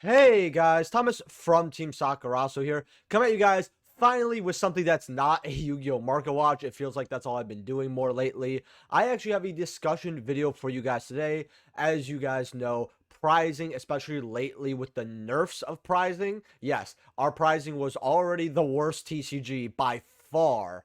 Hey guys, Thomas from Team Sakurazo here, coming at you guys finally with something that's not a Yu-Gi-Oh! Market Watch. It feels like that's all I've been doing more lately. I actually have a discussion video for you guys today. As you guys know, prizing, especially lately with the nerfs of prizing. Yes, our prizing was already the worst TCG by far,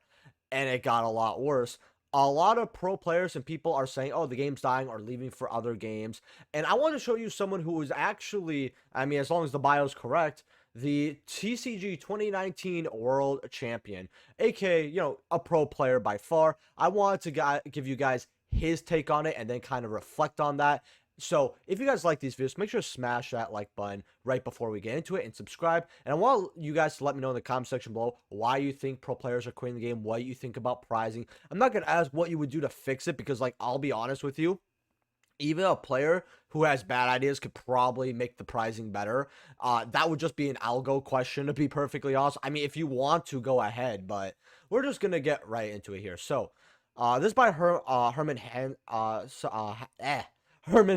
and it got a lot worse. A lot of pro players and people are saying, oh, the game's dying or leaving for other games. And I want to show you someone who is actually, I mean, as long as the bio's correct, the TCG 2019 World Champion, aka, a pro player by far. I wanted to give you guys his take on it and then kind of reflect on that. So if you guys like these videos, make sure to smash that like button right before we get into it and subscribe. And I want you guys to let me know in the comment section below why you think pro players are quitting the game, what you think about prizing. I'm not going to ask what you would do to fix it because, like, I'll be honest with you. Even a player who has bad ideas could probably make the prizing better. That would just be an algo question, to be perfectly honest. I mean, if you want to, go ahead, but we're just going to get right into it here. So, this is by Herman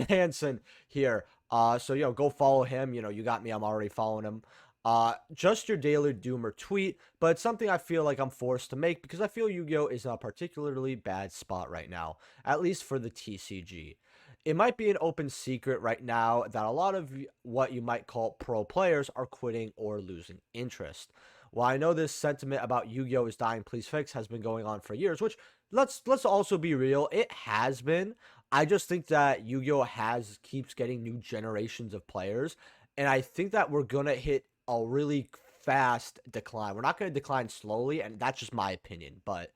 Hansen here. So, go follow him. You got me. I'm already following him. Just your daily doomer tweet, but it's something I feel like I'm forced to make because I feel Yu-Gi-Oh! Is in a particularly bad spot right now, at least for the TCG. It might be an open secret right now that a lot of what you might call pro players are quitting or losing interest. While I know this sentiment about Yu-Gi-Oh! Is dying, please fix has been going on for years, which let's also be real, it has been. I just think that Yu-Gi-Oh! Keeps getting new generations of players, and I think that we're gonna hit a really fast decline. We're not gonna decline slowly, and that's just my opinion, but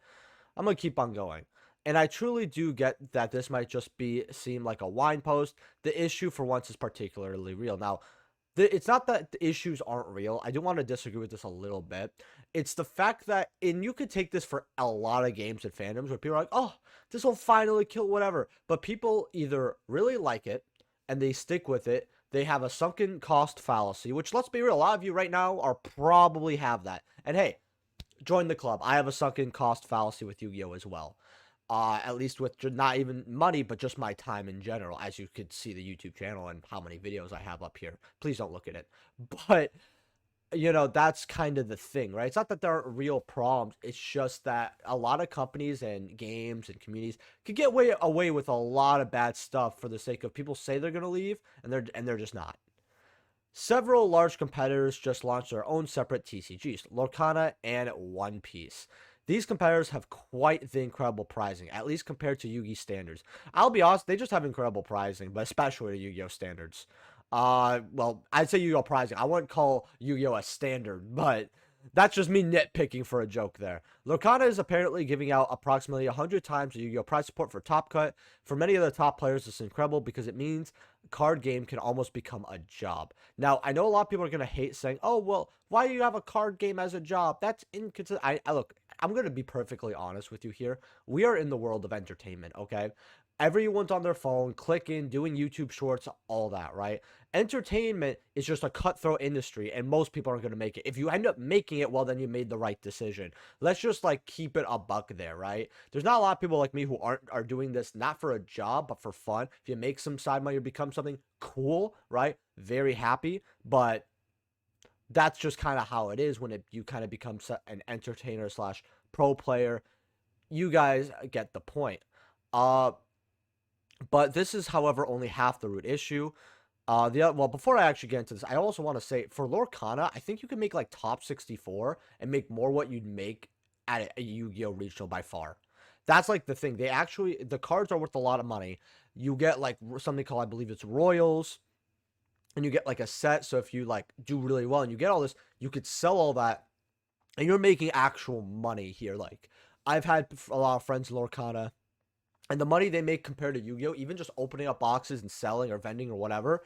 I'm gonna keep on going. And I truly do get that this might just seem like a whine post. The issue for once is particularly real. Now, it's not that the issues aren't real. I do want to disagree with this a little bit. It's the fact that, and you could take this for a lot of games and fandoms where people are like, oh, this will finally kill whatever. But people either really like it and they stick with it. They have a sunken cost fallacy, which, let's be real, a lot of you right now are probably have that. And hey, join the club. I have a sunken cost fallacy with Yu-Gi-Oh! As well. At least with not even money, but just my time in general, as you could see the YouTube channel and how many videos I have up here. Please don't look at it. But, that's kind of the thing, right? It's not that there aren't real problems. It's just that a lot of companies and games and communities could get away with a lot of bad stuff for the sake of people say they're going to leave, and they're just not. Several large competitors just launched their own separate TCGs, Lorcana and One Piece. These competitors have quite the incredible prizing, at least compared to Yu-Gi standards. I'll be honest, they just have incredible prizing, but especially to Yu-Gi-Oh standards. Well, I'd say Yu-Gi-Oh prizing. I wouldn't call Yu-Gi-Oh a standard, but that's just me nitpicking for a joke there. Lorcana is apparently giving out approximately 100 times the Yu-Gi-Oh prize support for Top Cut. For many of the top players, this is incredible because it means card game can almost become a job. Now, I know a lot of people are going to hate saying, oh, well, why do you have a card game as a job? That's inconsistent. Look, I'm going to be perfectly honest with you here. We are in the world of entertainment, okay? Everyone's on their phone, clicking, doing YouTube shorts, all that, right? Entertainment is just a cutthroat industry, and most people aren't going to make it. If you end up making it, well, then you made the right decision. Let's just, like, keep it a buck there, right? There's not a lot of people like me who are doing this not for a job, but for fun. If you make some side money or become something cool, right? Very happy, but that's just kind of how it is when you kind of become an entertainer slash pro player. You guys get the point. But this is, however, only half the root issue. Well, before I actually get into this, I also want to say for Lorcana, I think you can make like top 64 and make more what you'd make at a Yu-Gi-Oh! Regional by far. That's like the thing. The cards are worth a lot of money. You get like something called, I believe it's Royals, and you get like a set. So if you like do really well and you get all this, you could sell all that, and you're making actual money here. Like, I've had a lot of friends in Lorcana, and the money they make compared to Yu-Gi-Oh, even just opening up boxes and selling or vending or whatever,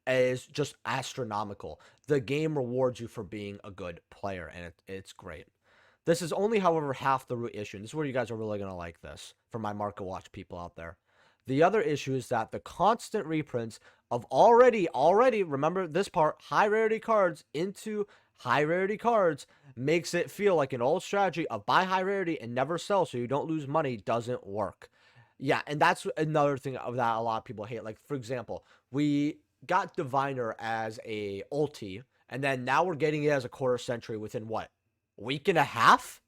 is just astronomical. The game rewards you for being a good player, and it's great. This is only, however, half the root issue. And this is where you guys are really going to like this, for my Market Watch people out there. The other issue is that the constant reprints of already, remember this part, high rarity cards into high rarity cards makes it feel like an old strategy of buy high rarity and never sell so you don't lose money doesn't work. Yeah, and that's another thing that a lot of people hate. Like, for example, we got Diviner as a ulti, and then now we're getting it as a quarter century within what, week and a half,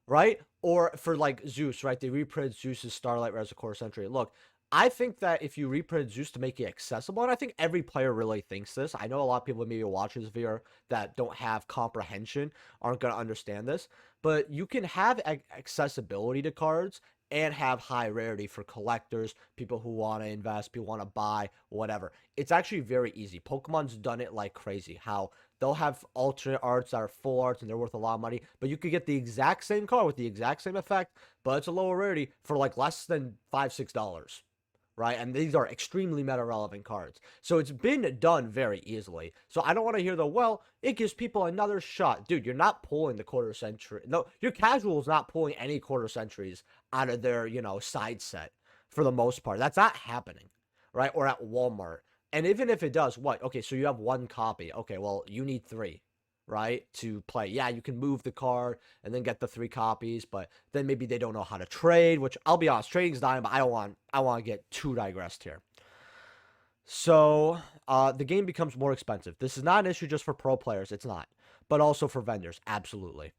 right? Or for like Zeus, right? They reprinted Zeus's Starlight Red as a quarter century. Look, I think that if you reprint Zeus to make it accessible, and I think every player really thinks this. I know a lot of people maybe watch this video that don't have comprehension aren't going to understand this, but you can have accessibility to cards and have high rarity for collectors, people who want to invest, people want to buy, whatever. It's actually very easy. Pokemon's done it like crazy. How they'll have alternate arts that are full arts and they're worth a lot of money, but you could get the exact same card with the exact same effect, but it's a lower rarity for like less than $5-6, right? And these are extremely meta relevant cards. So it's been done very easily. So I don't want to hear the, well, it gives people another shot. Dude, you're not pulling the quarter century. No, your casual's not pulling any quarter centuries out of their, side set for the most part. That's not happening, right? Or at Walmart. And even if it does, what? Okay, so you have one copy. Okay, well, you need three, right, to play. Yeah, you can move the card and then get the 3 copies, but then maybe they don't know how to trade, which I'll be honest, trading's dying, but I want to get too digressed here. So, the game becomes more expensive. This is not an issue just for pro players, it's not, but also for vendors, absolutely.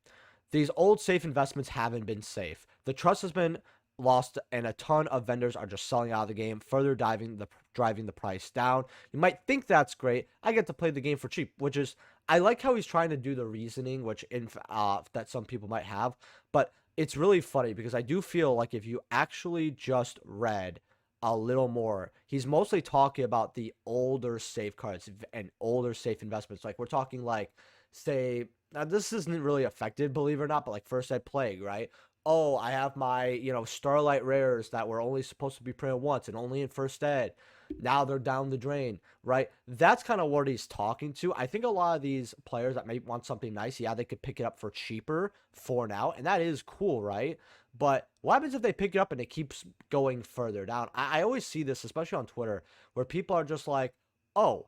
These old safe investments haven't been safe. The trust has been lost, and a ton of vendors are just selling out of the game, further driving the price down. You might think that's great. I get to play the game for cheap, which is, I like how he's trying to do the reasoning, which that some people might have, but it's really funny because I do feel like if you actually just read a little more, he's mostly talking about the older safe cards and older safe investments. Like we're talking like, say, now this isn't really affected, believe it or not, but like First Ed Plague, right? Oh, I have my, Starlight Rares that were only supposed to be printed once and only in First Ed. Now they're down the drain, right? That's kind of what he's talking to. I think a lot of these players that may want something nice, yeah, they could pick it up for cheaper for now, and that is cool, right? But what happens if they pick it up and it keeps going further down? I always see this, especially on Twitter, where people are just like, oh,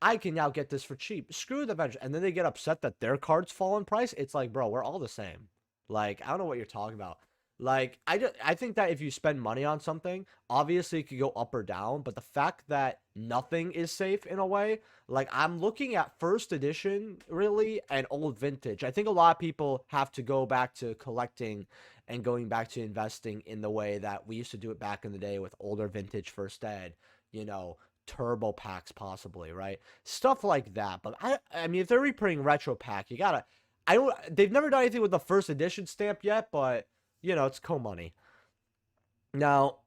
I can now get this for cheap. Screw the vendors. And then they get upset that their cards fall in price. It's like, bro, we're all the same. Like, I don't know what you're talking about. Like, I think that if you spend money on something, obviously it could go up or down, but the fact that nothing is safe in a way, like I'm looking at first edition really and old vintage. I think a lot of people have to go back to collecting and going back to investing in the way that we used to do it back in the day with older vintage first ed, you know, turbo packs possibly, right? Stuff like that. But I mean if they're reprinting retro pack, you gotta, I don't, they've never done anything with the first edition stamp yet, but it's co-money. Now,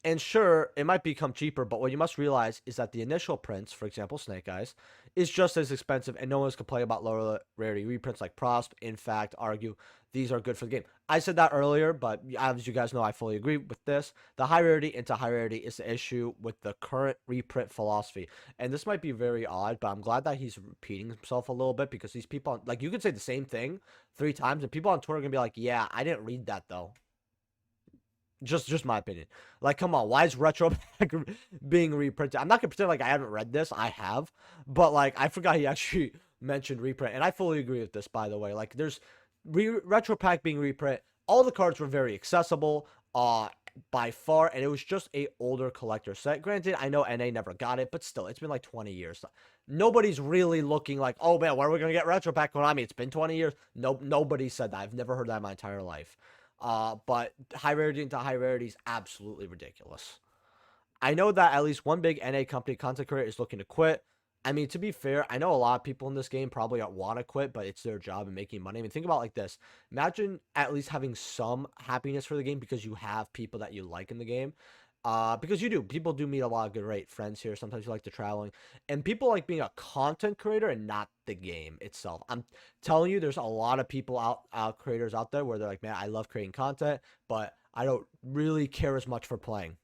and sure, it might become cheaper, but what you must realize is that the initial prints, for example, Snake Eyes, is just as expensive, and no one's complaining about lower rarity reprints like Prosp. In fact, argue these are good for the game. I said that earlier, but as you guys know, I fully agree with this. The high rarity into high rarity is the issue with the current reprint philosophy. And this might be very odd, but I'm glad that he's repeating himself a little bit because these people, like, you could say the same thing 3 times, and people on Twitter are going to be like, yeah, I didn't read that, though. Just my opinion. Like, come on, why is retro pack being reprinted? I'm not gonna pretend like I haven't read this. I have, but like I forgot he actually mentioned reprint, and I fully agree with this. By the way, like there's retro pack being reprint. All the cards were very accessible, by far, and it was just a older collector set. Granted, I know NA never got it, but still, it's been like 20 years. Nobody's really looking like, oh man, where are we gonna get retro pack? Konami, it's been 20 years. Nope, nobody said that. I've never heard that in my entire life. But high rarity into high rarity is absolutely ridiculous. I know that at least one big NA company content creator is looking to quit. I mean, to be fair, I know a lot of people in this game probably want to quit, but it's their job and making money. I mean, think about it like this. Imagine at least having some happiness for the game because you have people that you like in the game. Because you do. People do meet a lot of great friends here. Sometimes you like the traveling. And people like being a content creator and not the game itself. I'm telling you, there's a lot of people creators out there where they're like, man, I love creating content, but I don't really care as much for playing.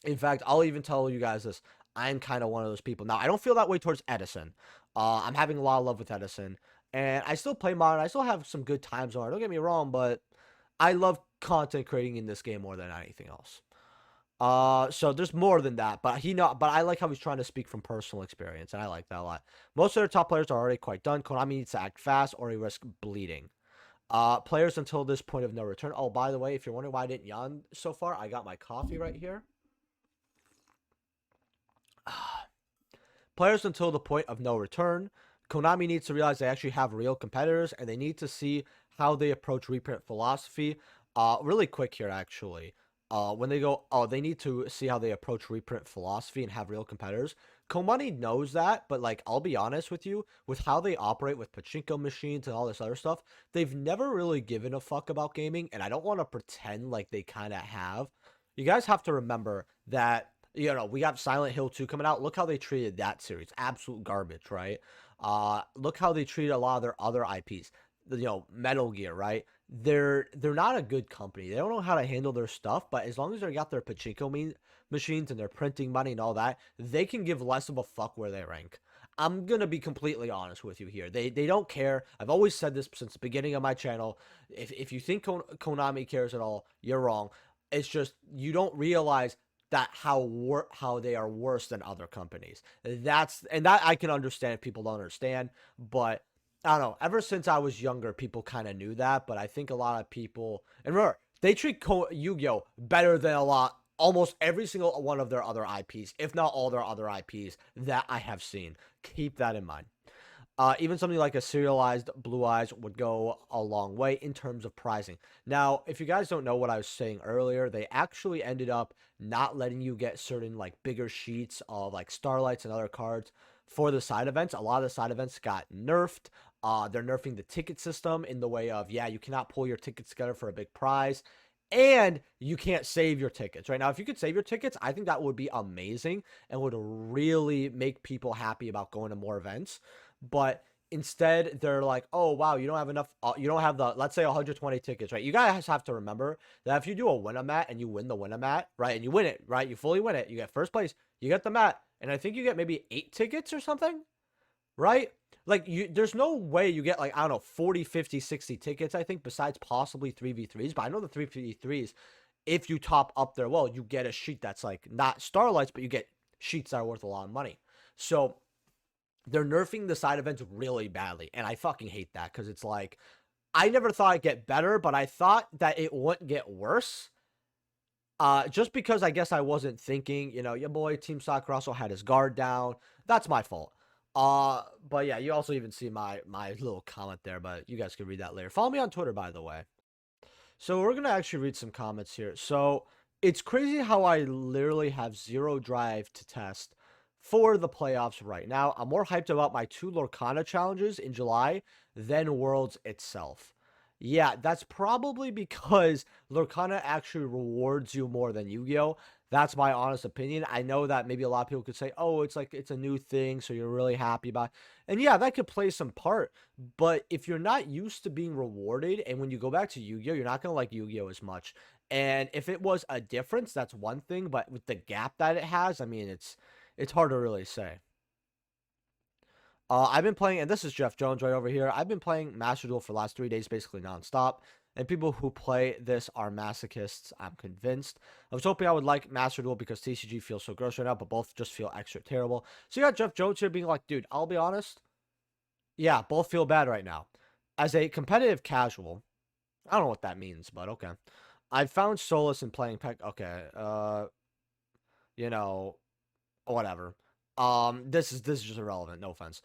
In fact, I'll even tell you guys this. I'm kind of one of those people. Now, I don't feel that way towards Edison. I'm having a lot of love with Edison. And I still play Modern. I still have some good times on it. Don't get me wrong, but I love content creating in this game more than anything else. So there's more than that, but but I like how he's trying to speak from personal experience, and I like that a lot. Most of their top players are already quite done. Konami needs to act fast or he risk bleeding. Players until this point of no return. Oh, by the way, if you're wondering why I didn't yawn so far, I got my coffee right here. players until the point of no return. Konami needs to realize they actually have real competitors, and they need to see how they approach reprint philosophy. Really quick here, actually. When they go, oh, they need to see how they approach reprint philosophy and have real competitors. Konami knows that, but like, I'll be honest with you, with how they operate with pachinko machines and all this other stuff, they've never really given a fuck about gaming, and I don't want to pretend like they kind of have. You guys have to remember that, we got Silent Hill 2 coming out. Look how they treated that series. Absolute garbage, right? Look how they treat a lot of their other IPs. Metal Gear, right? They're not a good company. They don't know how to handle their stuff, but as long as they got their pachinko machines and they're printing money and all that, they can give less of a fuck where they rank. I'm gonna be completely honest with you here. They don't care. I've always said this since the beginning of my channel. If you think Konami cares at all, you're wrong. It's just you don't realize that how they are worse than other companies. That I can understand if people don't understand, but I don't know. Ever since I was younger, people kind of knew that, but I think a lot of people, and remember, they treat Yu-Gi-Oh better than almost every single one of their other IPs, if not all their other IPs that I have seen. Keep that in mind. Even something like a serialized Blue Eyes would go a long way in terms of pricing. Now, if you guys don't know what I was saying earlier, they actually ended up not letting you get certain like bigger sheets of like Starlights and other cards for the side events. A lot of the side events got nerfed. They're nerfing the ticket system in the way of, yeah, you cannot pull your tickets together for a big prize. And you can't save your tickets. Right now, if you could save your tickets, I think that would be amazing and would really make people happy about going to more events. But instead, they're like, oh, wow, you don't have enough. You don't have the, let's say, 120 tickets, right? You guys have to remember that if you do a win-a-mat and you win the win-a-mat, right, and you win it, right, you fully win it, you get first place, you get the mat, and I think you get maybe 8 tickets or something, right? Like, there's no way you get, like, I don't know, 40, 50, 60 tickets, I think, besides possibly 3v3s. But I know the 3v3s, if you top up there well, you get a sheet that's, like, not Starlights, but you get sheets that are worth a lot of money. So they're nerfing the side events really badly, and I fucking hate that because it's like, I never thought it'd get better, but I thought that it wouldn't get worse. Just because I guess I wasn't thinking, your boy Team Soccer also had his guard down. That's my fault. But yeah, you also even see my little comment there, but you guys can read that later. Follow me on Twitter, by the way. So we're gonna actually read some comments here. So it's crazy how I literally have zero drive to test for the playoffs right now. I'm more hyped about my 2 Lorcana challenges in July than Worlds itself. Yeah, that's probably because Lorcana actually rewards you more than Yu-Gi-Oh! That's my honest opinion. I know that maybe a lot of people could say, oh, it's like it's a new thing, so you're really happy about it. And yeah, that could play some part. But if you're not used to being rewarded, and when you go back to Yu-Gi-Oh, you're not gonna like Yu-Gi-Oh as much. And if it was a difference, that's one thing. But with the gap that it has, I mean, it's hard to really say. I've been playing, and this is Jeff Jones right over here. I've been playing Master Duel for the last 3 days, basically nonstop. And people who play this are masochists, I'm convinced. I was hoping I would like Master Duel because TCG feels so gross right now, but both just feel extra terrible. So you got Jeff Jones here being like, dude, I'll be honest. Yeah, both feel bad right now. As a competitive casual, I don't know what that means, but okay. I found solace in playing Peck. Okay, you know, whatever. This is just irrelevant. No offense.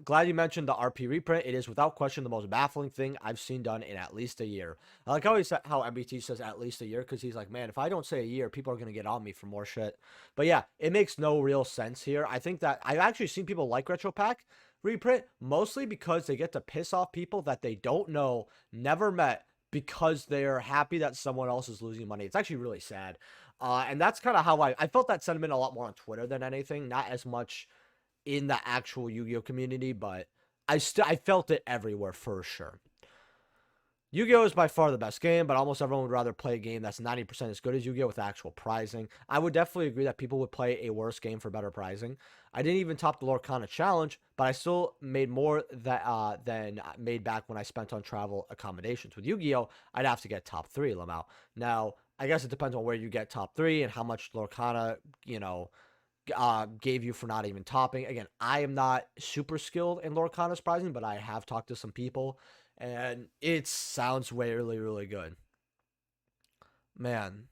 Glad you mentioned the RP reprint. It is without question the most baffling thing I've seen done in at least a year. I like how he said how MBT says at least a year because he's like, man, if I don't say a year, people are gonna get on me for more shit. But yeah, it makes no real sense here. I think that I've actually seen people like Retro Pack reprint mostly because they get to piss off people that they don't know, never met, because they're happy that someone else is losing money. It's actually really sad. And that's kind of how I felt that sentiment a lot more on Twitter than anything, not as much in the actual Yu-Gi-Oh community, but I felt it everywhere for sure. Yu-Gi-Oh is by far the best game, but almost everyone would rather play a game that's 90% as good as Yu-Gi-Oh with actual prizing. I would definitely agree that people would play a worse game for better prizing. I didn't even top the Lorcana challenge, but I still made more than made back when I spent on travel accommodations. With Yu-Gi-Oh, I'd have to get top 3, Lamau. Now, I guess it depends on where you get top 3 and how much Lorcana, gave you for not even topping. Again, I am not super skilled in Lorcana's prizing, but I have talked to some people, and it sounds really, really good. Man.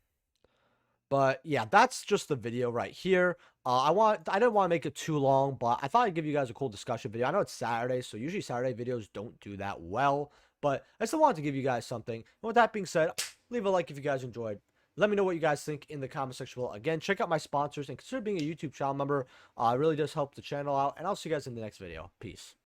But yeah, that's just the video right here. I didn't want to make it too long, but I thought I'd give you guys a cool discussion video. I know it's Saturday, so usually Saturday videos don't do that well, but I still wanted to give you guys something. And with that being said, leave a like if you guys enjoyed. Let me know what you guys think in the comment section below. Again, check out my sponsors and consider being a YouTube channel member. It really does help the channel out, and I'll see you guys in the next video. Peace.